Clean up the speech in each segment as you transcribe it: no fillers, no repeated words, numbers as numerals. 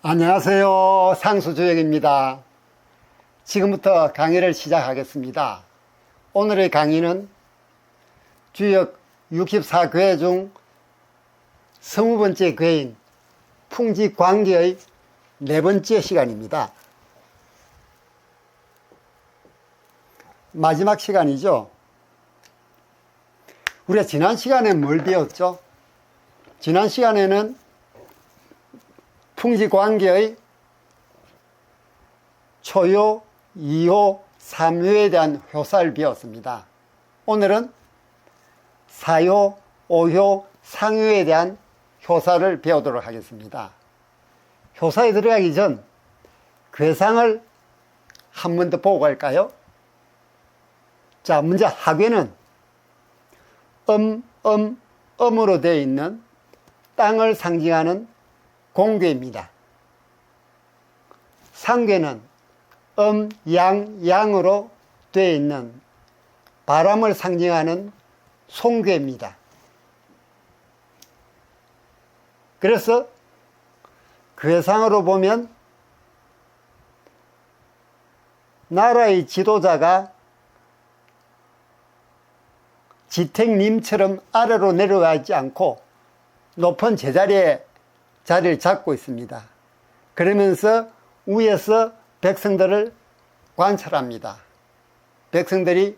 안녕하세요. 상수조영입니다. 지금부터 강의를 시작하겠습니다. 오늘의 강의는 주역 64궤 중 20번째 궤인 풍지관계의 4번째 시간입니다. 마지막 시간이죠. 우리가 지난 시간에 뭘 배웠죠? 지난 시간에는 풍지관계의 초효, 2효, 3효에 대한 효사를 배웠습니다. 오늘은 4효, 5효, 상효에 대한 효사를 배우도록 하겠습니다. 효사에 들어가기 전 궤상을 한 번 더 보고 갈까요? 자, 먼저 하궤는 음으로 되어 있는 땅을 상징하는 공궤입니다. 상궤는 양으로 되어 있는 바람을 상징하는 송궤입니다. 그래서 궤상으로 보면 나라의 지도자가 지택림처럼 아래로 내려가지 않고 높은 제자리에 자리를 잡고 있습니다. 그러면서 위에서 백성들을 관찰합니다. 백성들이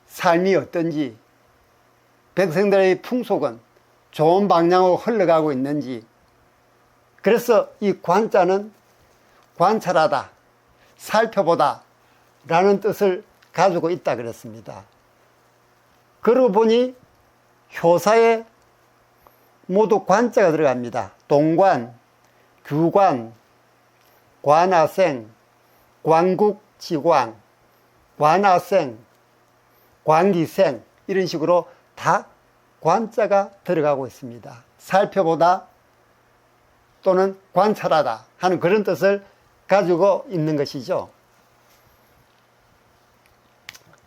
삶이 어떤지, 백성들의 풍속은 좋은 방향으로 흘러가고 있는지. 그래서 이 관자는 관찰하다, 살펴보다 라는 뜻을 가지고 있다 그랬습니다. 그러고 보니 효사에 모두 관자가 들어갑니다. 동관, 규관, 관하생, 관국지관, 관하생, 관기생, 이런 식으로 다 관자가 들어가고 있습니다. 살펴보다 또는 관찰하다 하는 그런 뜻을 가지고 있는 것이죠.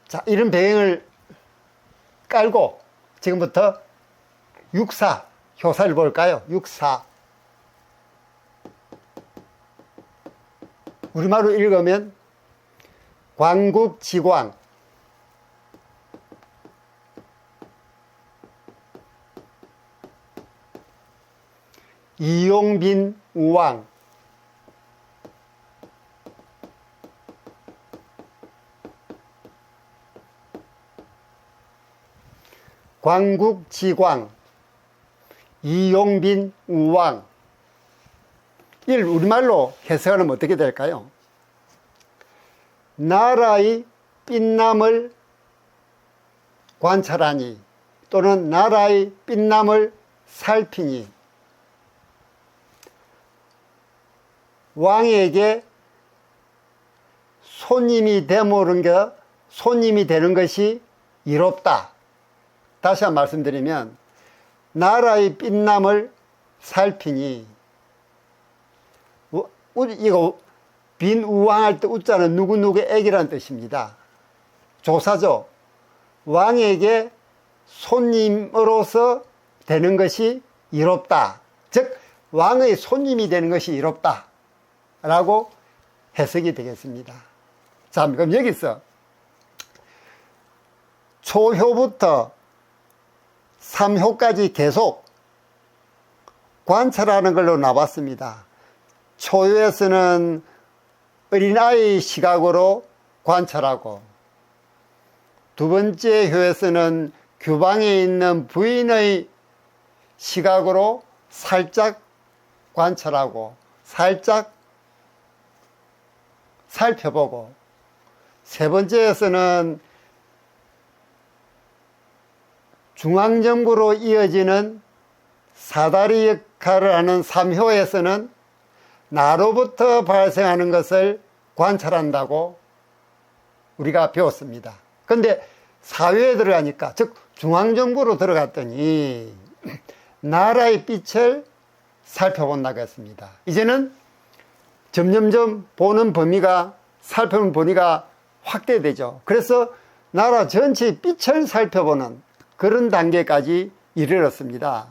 자, 이런 배경을 깔고 지금부터 육사, 효사를 볼까요? 육사. 우리말로 읽으면 관국지광, 이용빈 우왕, 관국지광, 이용빈 우왕. 이를 우리말로 해석하면 어떻게 될까요? 나라의 빛남을 관찰하니 또는 나라의 빛남을 살피니 왕에게 손님이 되는 것이 이롭다. 다시 한번 말씀드리면 나라의 빛남을 살피니, 이거 빈우왕할 때 우자는 누구누구의 애기라는 뜻입니다. 조사죠. 왕에게 손님으로서 되는 것이 이롭다. 즉 왕의 손님이 되는 것이 이롭다 라고 해석이 되겠습니다. 자, 그럼 여기서 초효부터 3효까지 계속 관찰하는 걸로 나왔습니다. 초효에서는 어린아이의 시각으로 관찰하고, 두 번째 효에서는 규방에 있는 부인의 시각으로 살짝 관찰하고 살짝 살펴보고, 세 번째에서는 중앙정부로 이어지는 사다리 역할을 하는 3효에서는 나로부터 발생하는 것을 관찰한다고 우리가 배웠습니다. 그런데 4효에 들어가니까, 즉 중앙정부로 들어갔더니 나라의 빛을 살펴본다고 했습니다. 이제는 점점점 보는 범위가, 살펴보는 범위가 확대되죠. 그래서 나라 전체의 빛을 살펴보는 그런 단계까지 이르렀습니다.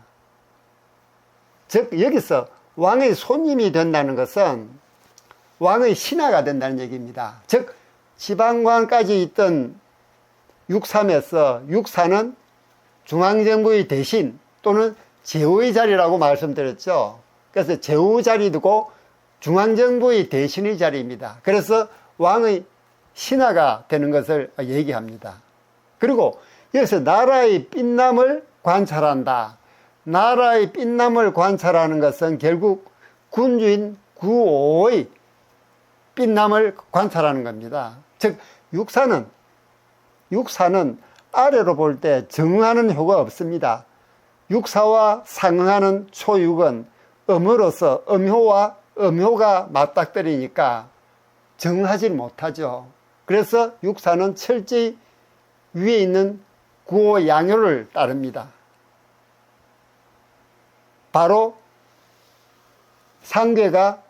즉 여기서 왕의 손님이 된다는 것은 왕의 신하가 된다는 얘기입니다. 즉 지방관까지 있던 육삼에서 육사는 중앙정부의 대신 또는 제후의 자리라고 말씀드렸죠. 그래서 제후 자리도 중앙정부의 대신의 자리입니다. 그래서 왕의 신하가 되는 것을 얘기합니다. 그리고 여기서 나라의 빛남을 관찰한다. 나라의 빛남을 관찰하는 것은 결국 군주인 구오의 빛남을 관찰하는 겁니다. 즉 육사는 아래로 볼 때 정하는 효가 없습니다. 육사와 상응하는 초육은 음으로서 음효와 음효가 맞닥뜨리니까 정하지 못하죠. 그래서 육사는 철저히 위에 있는 구호 양효를 따릅니다. 바로 상괴가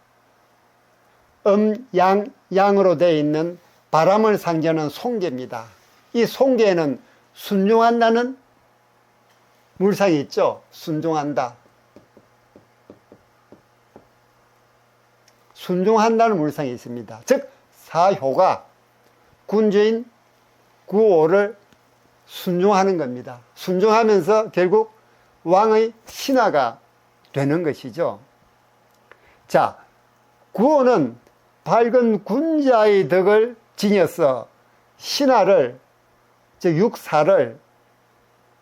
양으로 되어 있는 바람을 상징하는 송괴입니다. 이 송괴에는 순종한다는 물상이 있죠. 순종한다. 순종한다는 물상이 있습니다. 즉 사효가 군주인 구오를 순종하는 겁니다. 순종하면서 결국 왕의 신하가 되는 것이죠. 자, 구오는 밝은 군자의 덕을 지녀서 신하를, 즉 육사를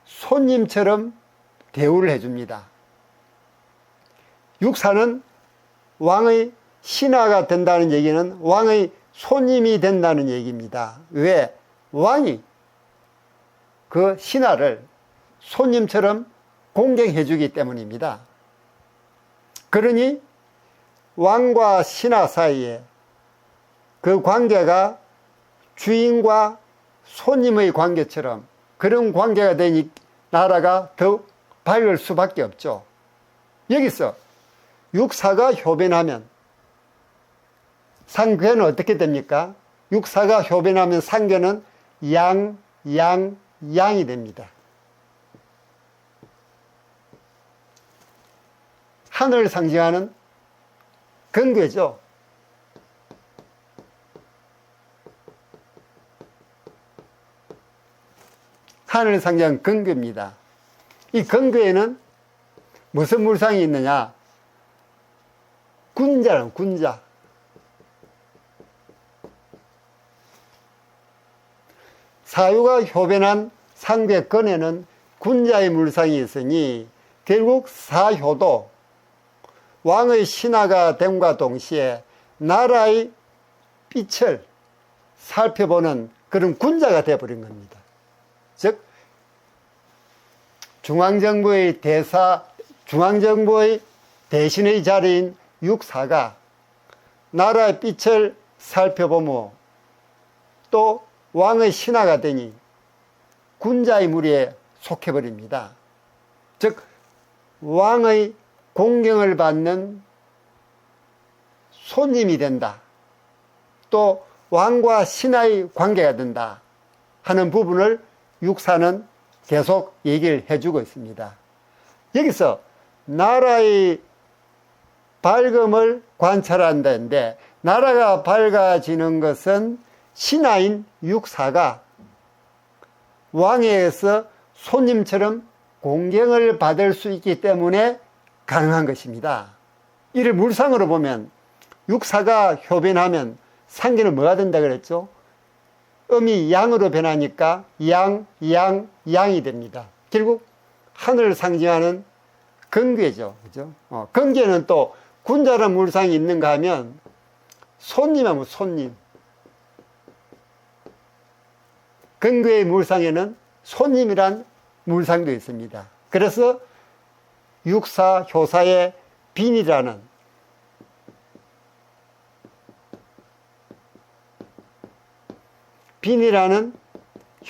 손님처럼 대우를 해줍니다. 육사는 왕의 신하가 된다는 얘기는 왕의 손님이 된다는 얘기입니다. 왜? 왕이 그 신하를 손님처럼 공경해 주기 때문입니다. 그러니 왕과 신하 사이에 그 관계가 주인과 손님의 관계처럼 그런 관계가 되니 나라가 더욱 밝을 수밖에 없죠. 여기서 육사가 효변하면 상괴는 어떻게 됩니까? 육사가 효변하면 상괴는 양이 됩니다. 하늘을 상징하는 건괴죠. 하늘을 상징하는 건괴입니다. 이 건괴에는 무슨 물상이 있느냐? 군자는 군자. 사유가 효변한 상괴건에는 군자의 물상이 있으니 결국 사효도 왕의 신하가 됨과 동시에 나라의 빛을 살펴보는 그런 군자가 되어버린 겁니다. 즉 중앙정부의 대신의 자리인 육사가 나라의 빛을 살펴보며 또 왕의 신하가 되니 군자의 무리에 속해버립니다. 즉 왕의 공경을 받는 손님이 된다. 또 왕과 신하의 관계가 된다 하는 부분을 육사는 계속 얘기를 해주고 있습니다. 여기서 나라의 밝음을 관찰한다는데 나라가 밝아지는 것은 신하인 육사가 왕에게서 손님처럼 공경을 받을 수 있기 때문에 가능한 것입니다. 이를 물상으로 보면 육사가 효변하면 상계는 뭐가 된다 그랬죠? 음이 양으로 변하니까 양이 됩니다. 결국 하늘을 상징하는 건괴죠. 그죠? 건괴는 또 군자란 물상이 있는가 하면 손님하면 손님. 건괴의 물상에는 손님이란 물상도 있습니다. 그래서 육사, 효사의 빈이라는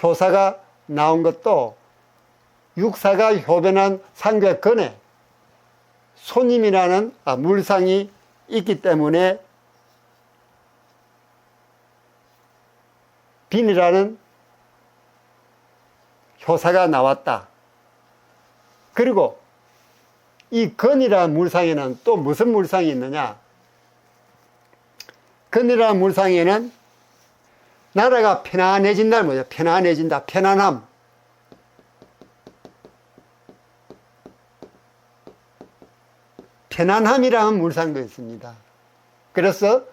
효사가 나온 것도 육사가 효변한 상괴건에 손님이라는 물상이 있기 때문에 빈이라는 효사가 나왔다. 그리고 이 건이라는 물상에는 또 무슨 물상이 있느냐? 건이라는 물상에는 나라가 편안해진다는 거죠. 편안해진다. 편안함. 편안함이라는 물상도 있습니다. 그래서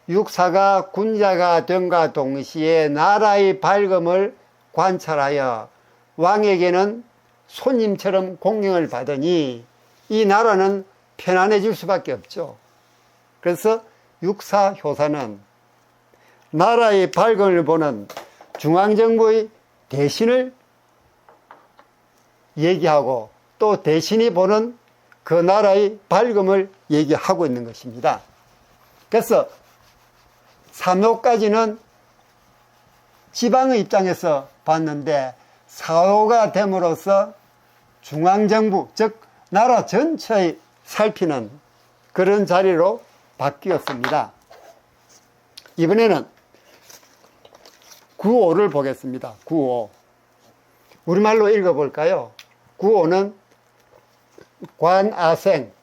육사가 군자가 됨과 동시에 나라의 밝음을 관찰하여 왕에게는 손님처럼 공경을 받으니 이 나라는 편안해질 수밖에 없죠. 그래서 육사효사는 나라의 밝음을 보는 중앙정부의 대신을 얘기하고 또 대신이 보는 그 나라의 밝음을 얘기하고 있는 것입니다. 그래서 3호까지는 지방의 입장에서 봤는데 4호가 됨으로써 중앙정부, 즉 나라 전체의 살피는 그런 자리로 바뀌었습니다. 이번에는 9호를 보겠습니다. 9호. 우리말로 읽어볼까요? 9호는 관아생,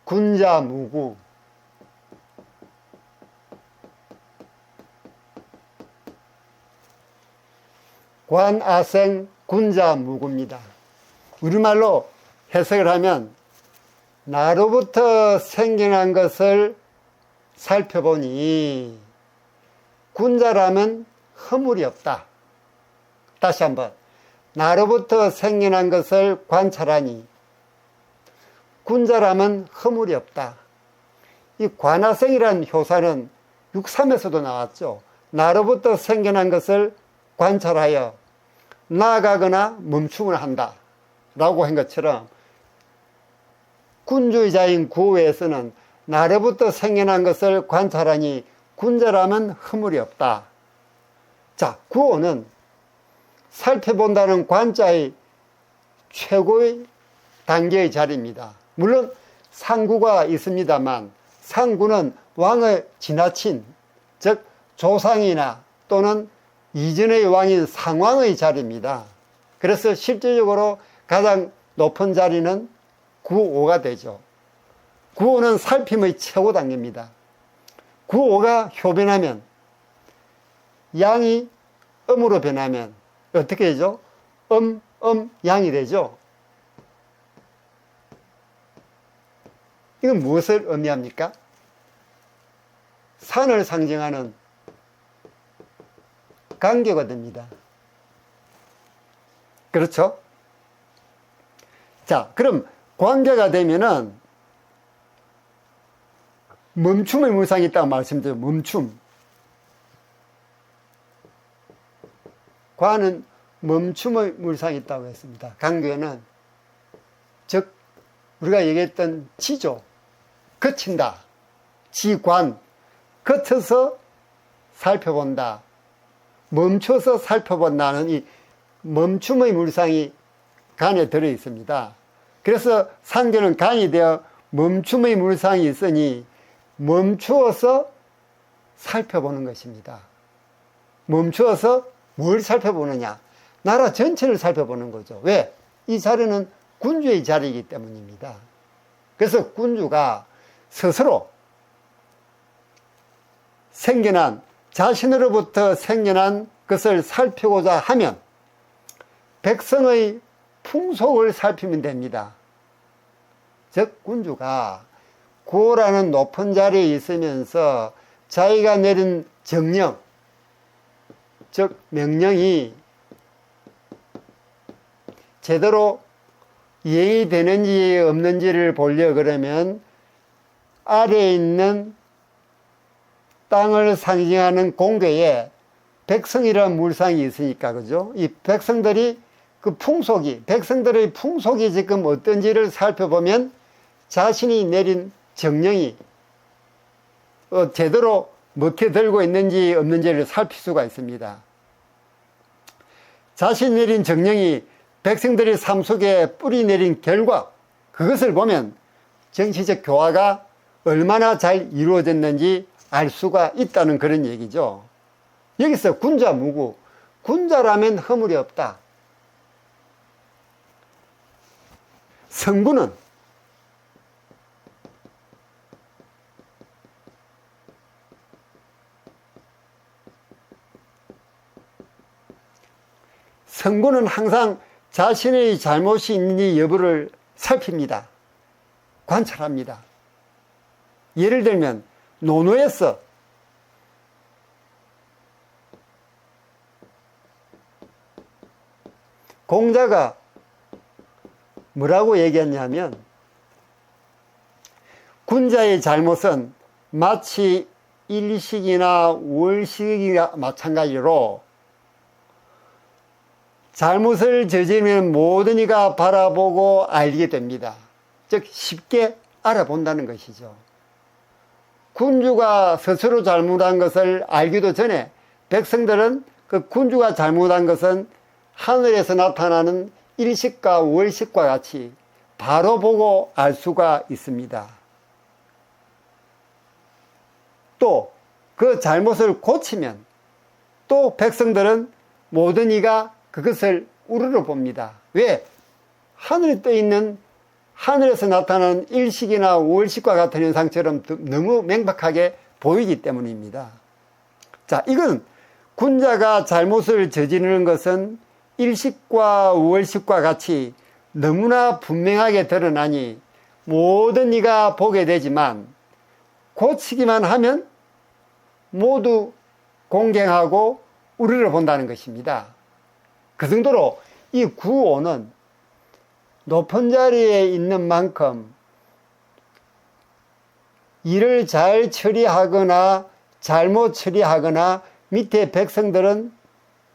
군자무구, 관아생, 군자무구입니다. 우리말로 해석을 하면 나로부터 생겨난 것을 살펴보니 군자라면 허물이 없다. 다시 한번 나로부터 생겨난 것을 관찰하니 군자라면 허물이 없다. 이 관아생이라는 효사는 6.3에서도 나왔죠. 나로부터 생겨난 것을 관찰하여 나아가거나 멈춤을 한다 라고 한 것처럼 군주의자인 9호에서는 나로부터 생겨난 것을 관찰하니 군자라면 허물이 없다. 자, 9호는 살펴본다는 관자의 최고의 단계의 자리입니다. 물론 상구가 있습니다만 상구는 왕의 지나친, 즉 조상이나 또는 이전의 왕인 상왕의 자리입니다. 그래서 실질적으로 가장 높은 자리는 9호가 되죠. 9호는 살핌의 최고 단계입니다. 9호가 효변하면, 양이 음으로 변하면 어떻게 되죠? 양이 되죠. 이건 무엇을 의미합니까? 산을 상징하는 간교가 됩니다. 그렇죠? 자, 그럼 관계가 되면은 멈춤의 물상이 있다고 말씀드려요. 멈춤. 관은 멈춤의 물상이 있다고 했습니다. 간교는 즉 우리가 얘기했던 지조, 거친다. 지관, 거쳐서 살펴본다. 멈춰서 살펴본다는 이 멈춤의 물상이 간에 들어 있습니다. 그래서 상교는 간이 되어 멈춤의 물상이 있으니 멈추어서 살펴보는 것입니다. 멈추어서 뭘 살펴보느냐? 나라 전체를 살펴보는 거죠. 왜? 이 자리는 군주의 자리이기 때문입니다. 그래서 군주가 스스로 생겨난, 자신으로부터 생겨난 것을 살피고자 하면 백성의 풍속을 살피면 됩니다. 즉 군주가 구호라는 높은 자리에 있으면서 자기가 내린 정령, 즉 명령이 제대로 이행이 되는지 없는지를 보려 그러면 아래에 있는 땅을 상징하는 공궤에 백성이라는 물상이 있으니까, 그죠? 이 백성들이 그 풍속이, 백성들의 풍속이 지금 어떤지를 살펴보면 자신이 내린 정령이 제대로 먹혀들고 있는지 없는지를 살필 수가 있습니다. 자신이 내린 정령이 백성들의 삶 속에 뿌리 내린 결과, 그것을 보면 정치적 교화가 얼마나 잘 이루어졌는지 알 수가 있다는 그런 얘기죠. 여기서 군자 무구, 군자라면 허물이 없다. 성군은 항상 자신의 잘못이 있는지 여부를 살핍니다. 관찰합니다. 예를 들면 노노에서 공자가 뭐라고 얘기했냐면, 군자의 잘못은 마치 일식이나 월식이나 마찬가지로 잘못을 저지르면 모든 이가 바라보고 알게 됩니다. 즉 쉽게 알아본다는 것이죠. 군주가 스스로 잘못한 것을 알기도 전에 백성들은 그 군주가 잘못한 것은 하늘에서 나타나는 일식과 월식과 같이 바로 보고 알 수가 있습니다. 또 그 잘못을 고치면 또 백성들은 모든 이가 그것을 우러러 봅니다. 왜? 하늘에 떠 있는, 하늘에서 나타나는 일식이나 월식과 같은 현상처럼 너무 명백하게 보이기 때문입니다. 자, 이건 군자가 잘못을 저지르는 것은 일식과 월식과 같이 너무나 분명하게 드러나니 모든 이가 보게 되지만, 고치기만 하면 모두 공경하고 우리를 본다는 것입니다. 그 정도로 이 구오는 높은 자리에 있는 만큼 일을 잘 처리하거나 잘못 처리하거나 밑에 백성들은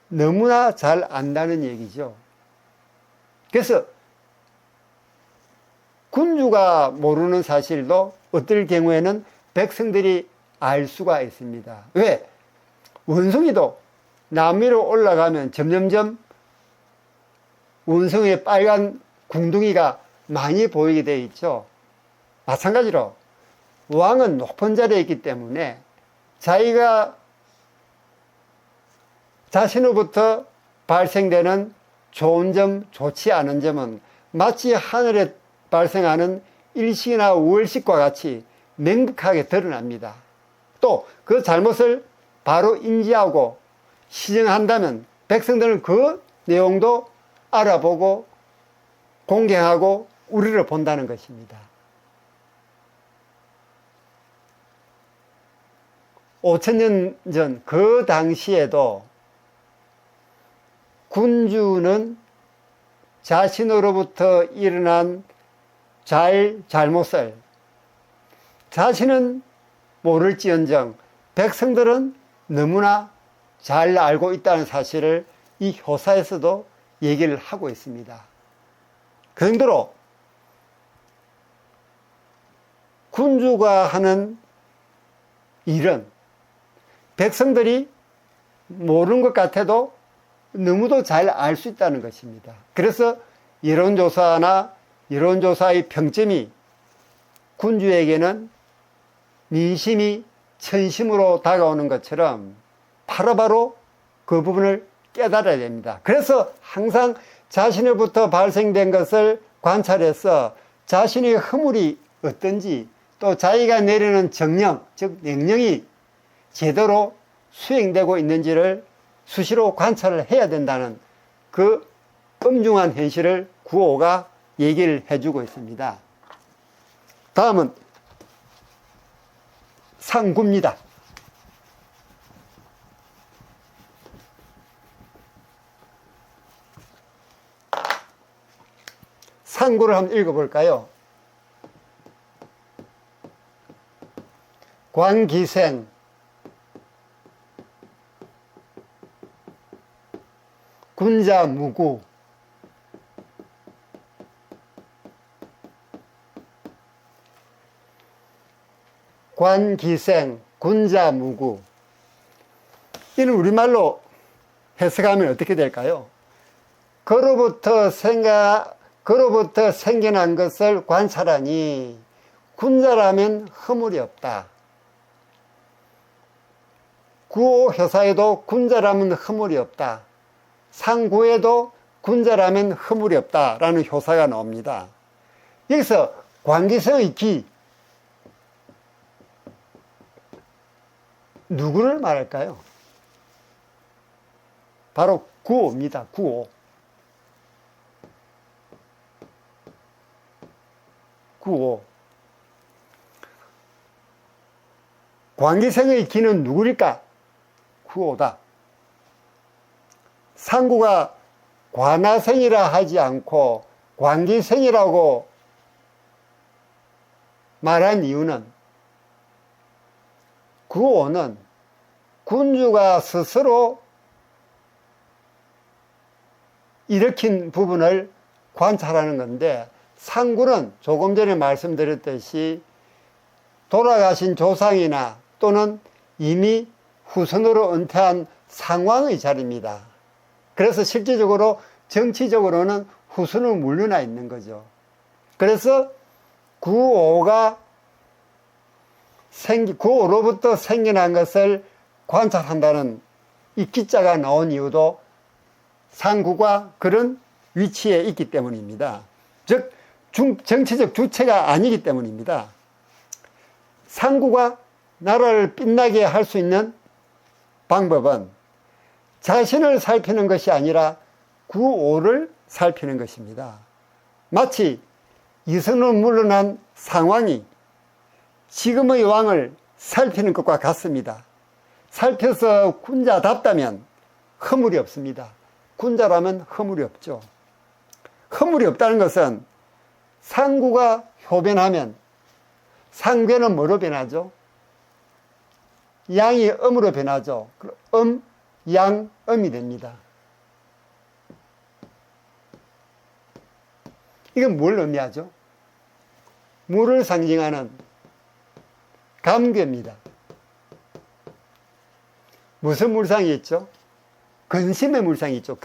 너무나 잘 안다는 얘기죠. 그래서 군주가 모르는 사실도 어떨 경우에는 백성들이 알 수가 있습니다. 왜? 원숭이도 나무 위로 올라가면 점점점 원숭이의 빨간 궁둥이가 많이 보이게 되어 있죠. 마찬가지로 왕은 높은 자리에 있기 때문에 자기가 자신으로부터 발생되는 좋은 점, 좋지 않은 점은 마치 하늘에 발생하는 일식이나 월식과 같이 명백하게 드러납니다. 또 그 잘못을 바로 인지하고 시정한다면 백성들은 그 내용도 알아보고 공경하고 우리를 본다는 것입니다. 5000년 전 그 당시에도 군주는 자신으로부터 일어난 잘못을 자신은 모를지언정 백성들은 너무나 잘 알고 있다는 사실을 이 효사에서도 얘기를 하고 있습니다. 그 정도로 군주가 하는 일은 백성들이 모르는 것 같아도 너무도 잘 알 수 있다는 것입니다. 그래서 여론조사나 여론조사의 평점이 군주에게는 민심이 천심으로 다가오는 것처럼 바로바로 그 부분을 깨달아야 됩니다. 그래서 항상 자신으로부터 발생된 것을 관찰해서 자신의 허물이 어떤지, 또 자기가 내리는 정령, 즉 명령이 제대로 수행되고 있는지를 수시로 관찰을 해야 된다는 그 엄중한 현실을 구호가 얘기를 해주고 있습니다. 다음은 상구입니다. 상구를 한번 읽어볼까요? 관기생, 군자무구, 관기생, 군자무구. 이는 우리말로 해석하면 어떻게 될까요? 그로부터 생겨난 것을 관찰하니 군자라면 허물이 없다. 구호 효사에도 군자라면 허물이 없다. 상구에도 군자라면 허물이 없다라는 효사가 나옵니다. 여기서 관계성의 기, 누구를 말할까요? 바로 구호입니다. 구호. 구호. 관계성의 기는 누구일까? 구호다. 상구가 관하성이라 하지 않고 관계성이라고 말한 이유는 구호는 군주가 스스로 일으킨 부분을 관찰하는 건데, 상구는 조금 전에 말씀드렸듯이 돌아가신 조상이나 또는 이미 후손으로 은퇴한 상왕의 자리입니다. 그래서 실질적으로 정치적으로는 후손으로 물러나 있는 거죠. 그래서 구호로부터 생겨난 것을 관찰한다는 이 기자가 나온 이유도 상구가 그런 위치에 있기 때문입니다. 즉 정치적 주체가 아니기 때문입니다. 상구가 나라를 빛나게 할 수 있는 방법은 자신을 살피는 것이 아니라 구호를 살피는 것입니다. 마치 이선으로 물러난 상왕이 지금의 왕을 살피는 것과 같습니다. 살펴서 군자답다면 허물이 없습니다. 군자라면 허물이 없죠. 허물이 없다는 것은 상구가 효변하면 상괴는 뭐로 변하죠? 양이 음으로 변하죠. 양, 음이 됩니다. 이건 뭘 의미하죠? 물을 상징하는 감괴입니다. 무슨 물상이 있죠? 근심의 물상이 있죠.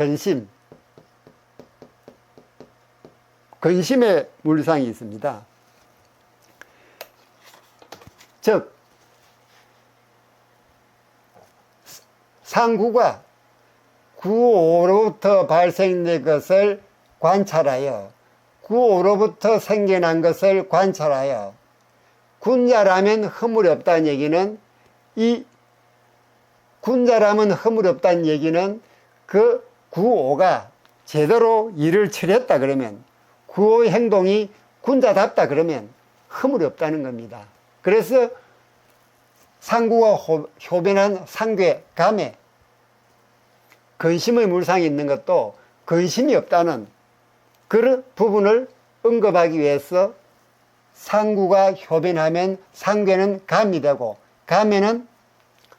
근심의 물상이 있습니다. 즉 상구가 구호로부터 발생된 것을 관찰하여 구호로부터 생겨난 것을 관찰하여 군자라면 허물이 없다는 얘기는, 이 군자라면 허물이 없다는 얘기는 그 구호가 제대로 일을 처리했다 그러면, 구호의 행동이 군자답다 그러면 허물이 없다는 겁니다. 그래서 상구가 효변한 상괴, 감에 근심의 물상이 있는 것도 근심이 없다는 그런 부분을 언급하기 위해서 상구가 효변하면 상괴는 감이 되고, 감에는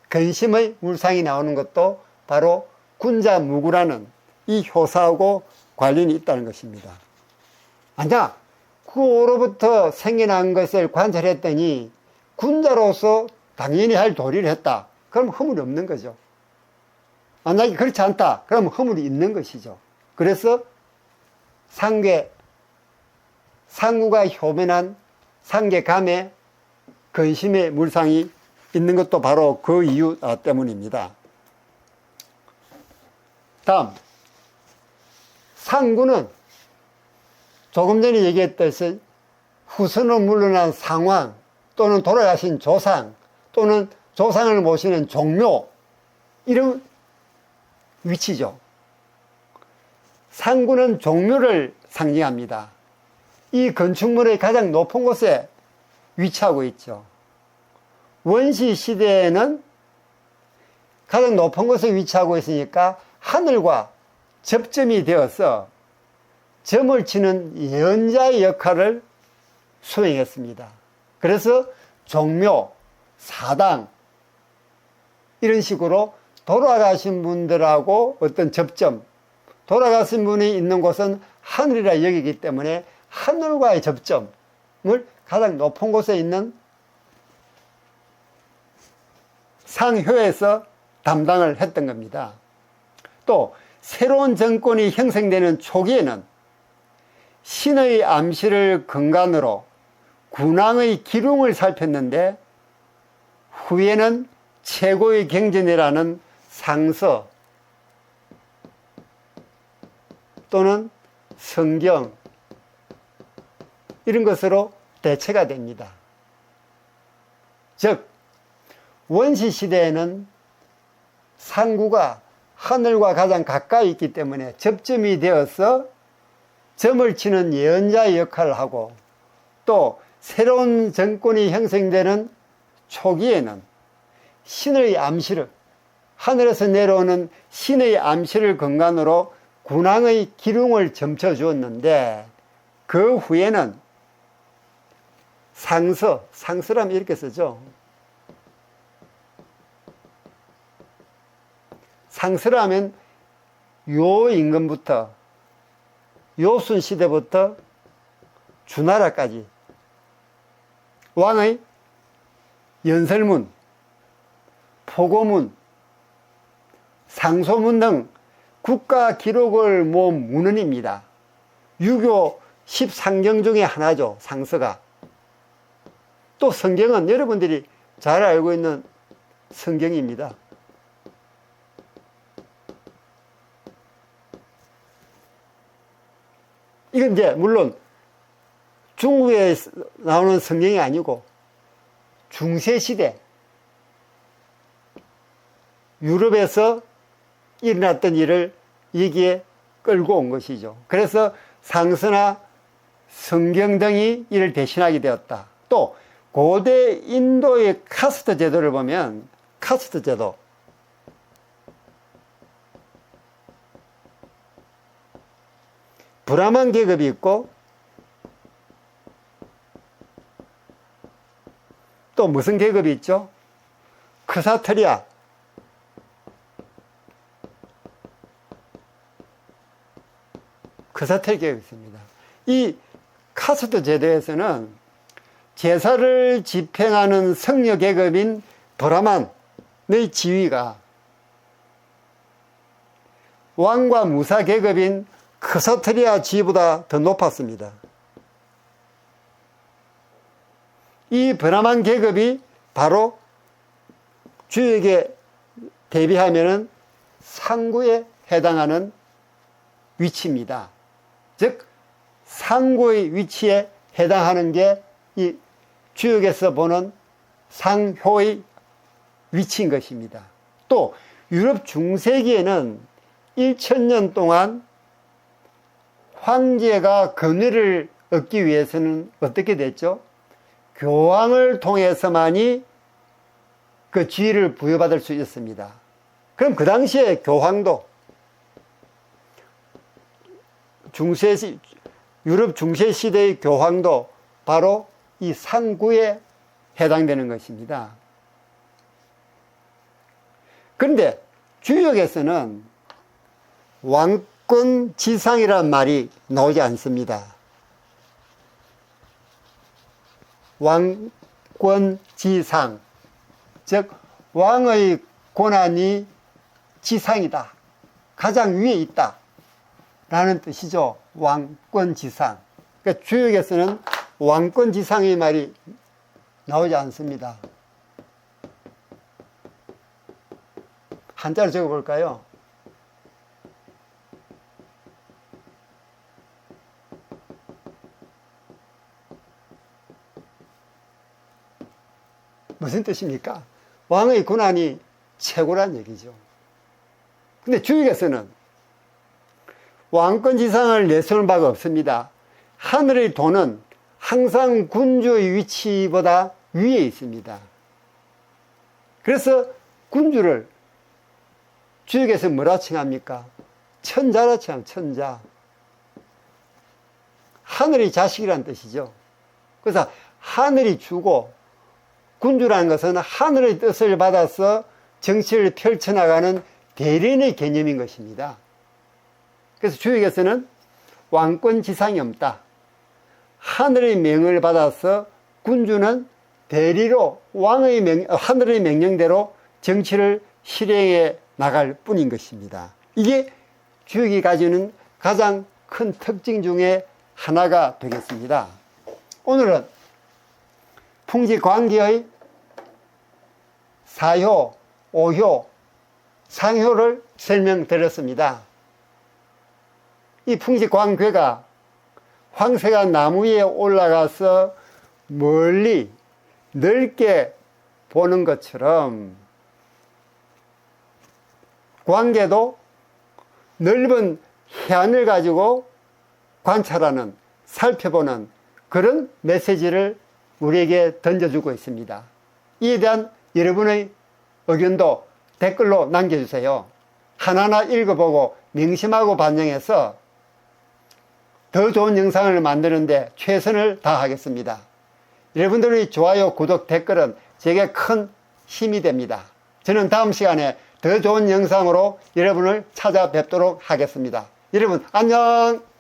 근심의 물상이 나오는 것도 바로 군자무구라는 이 효사하고 관련이 있다는 것입니다. 아니야, 구호로부터 생겨난 것을 관찰했더니 군자로서 당연히 할 도리를 했다. 그럼 허물이 없는 거죠. 만약에 그렇지 않다. 그럼 허물이 있는 것이죠. 그래서 상구가 효변한 상괴감에 근심의 물상이 있는 것도 바로 그 이유 때문입니다. 다음, 상구는 조금 전에 얘기했듯이 후손으로 물러난 상왕 또는 돌아가신 조상 또는 조상을 모시는 종묘, 이런 위치죠. 상구는 종묘를 상징합니다. 이 건축물의 가장 높은 곳에 위치하고 있죠. 원시 시대에는 가장 높은 곳에 위치하고 있으니까 하늘과 접점이 되어서 점을 치는 예언자의 역할을 수행했습니다. 그래서 종묘, 사당 이런 식으로 돌아가신 분들하고 어떤 접점, 돌아가신 분이 있는 곳은 하늘이라 여기기 때문에 하늘과의 접점을 가장 높은 곳에 있는 상효에서 담당을 했던 겁니다. 또 새로운 정권이 형성되는 초기에는 신의 암시를 근간으로 군왕의 기륭을 살폈는데, 후에는 최고의 경전이라는 상서 또는 성경 이런 것으로 대체가 됩니다. 즉 원시시대에는 상구가 하늘과 가장 가까이 있기 때문에 접점이 되어서 점을 치는 예언자의 역할을 하고, 또 새로운 정권이 형성되는 초기에는 신의 암시를, 하늘에서 내려오는 신의 암시를 근간으로 군왕의 기륭을 점쳐 주었는데, 그 후에는 상서라면 이렇게 쓰죠. 상서라면 요 임금부터, 요순 시대부터 주나라까지 왕의 연설문, 포고문, 상소문 등 국가 기록을 모은 문헌입니다. 유교 13경 중에 하나죠, 상서가. 또 성경은 여러분들이 잘 알고 있는 성경입니다. 이건 이제 물론 중국에 나오는 성경이 아니고 중세시대 유럽에서 일어났던 일을 여기에 끌고 온 것이죠. 그래서 상서나 성경 등이 이를 대신하게 되었다. 또 고대 인도의 카스트 제도를 보면, 카스트 제도, 브라만 계급이 있고 또 무슨 계급이 있죠? 크사트리아, 크사트리 계급이 있습니다. 이 카스트 제도에서는 제사를 집행하는 성려 계급인 브라만의 지위가 왕과 무사 계급인 크사트리아 지위보다 더 높았습니다. 이 브라만 계급이 바로 주역에 대비하면은 상구에 해당하는 위치입니다. 즉 상구의 위치에 해당하는 게 이 주역에서 보는 상효의 위치인 것입니다. 또 유럽 중세기에는 1000년 동안 황제가 권위를 얻기 위해서는 어떻게 됐죠? 교황을 통해서만이 그 지위를 부여받을 수 있었습니다. 그럼 그 당시에 교황도 유럽 중세시대의 교황도 바로 이 상구에 해당되는 것입니다. 그런데 주역에서는 왕권지상이라는 말이 나오지 않습니다. 왕권지상, 즉 왕의 권한이 지상이다, 가장 위에 있다 라는 뜻이죠. 왕권지상. 그러니까 주역에서는 왕권지상의 말이 나오지 않습니다. 한자로 적어볼까요? 무슨 뜻입니까? 왕의 권한이 최고란 얘기죠. 근데 주역에서는 왕권지상을 내세우는 바가 없습니다. 하늘의 도는 항상 군주의 위치보다 위에 있습니다. 그래서 군주를 주역에서 뭐라 칭합니까? 천자라 칭합니다. 천자. 하늘의 자식이라는 뜻이죠. 그래서 하늘이 주고 군주라는 것은 하늘의 뜻을 받아서 정치를 펼쳐나가는 대리인의 개념인 것입니다. 그래서 주역에서는 왕권지상이 없다. 하늘의 명을 받아서 군주는 대리로 하늘의 명령대로 정치를 실행해 나갈 뿐인 것입니다. 이게 주역이 가지는 가장 큰 특징 중에 하나가 되겠습니다. 오늘은 풍지관계의 사효, 오효, 상효를 설명드렸습니다. 이 풍직광괴가 황새가 나무 위에 올라가서 멀리 넓게 보는 것처럼 광괴도 넓은 해안을 가지고 관찰하는, 살펴보는 그런 메시지를 우리에게 던져주고 있습니다. 이에 대한 여러분의 의견도 댓글로 남겨주세요. 하나하나 읽어보고 명심하고 반영해서 더 좋은 영상을 만드는데 최선을 다하겠습니다. 여러분들의 좋아요, 구독, 댓글은 제게 큰 힘이 됩니다. 저는 다음 시간에 더 좋은 영상으로 여러분을 찾아뵙도록 하겠습니다. 여러분 안녕!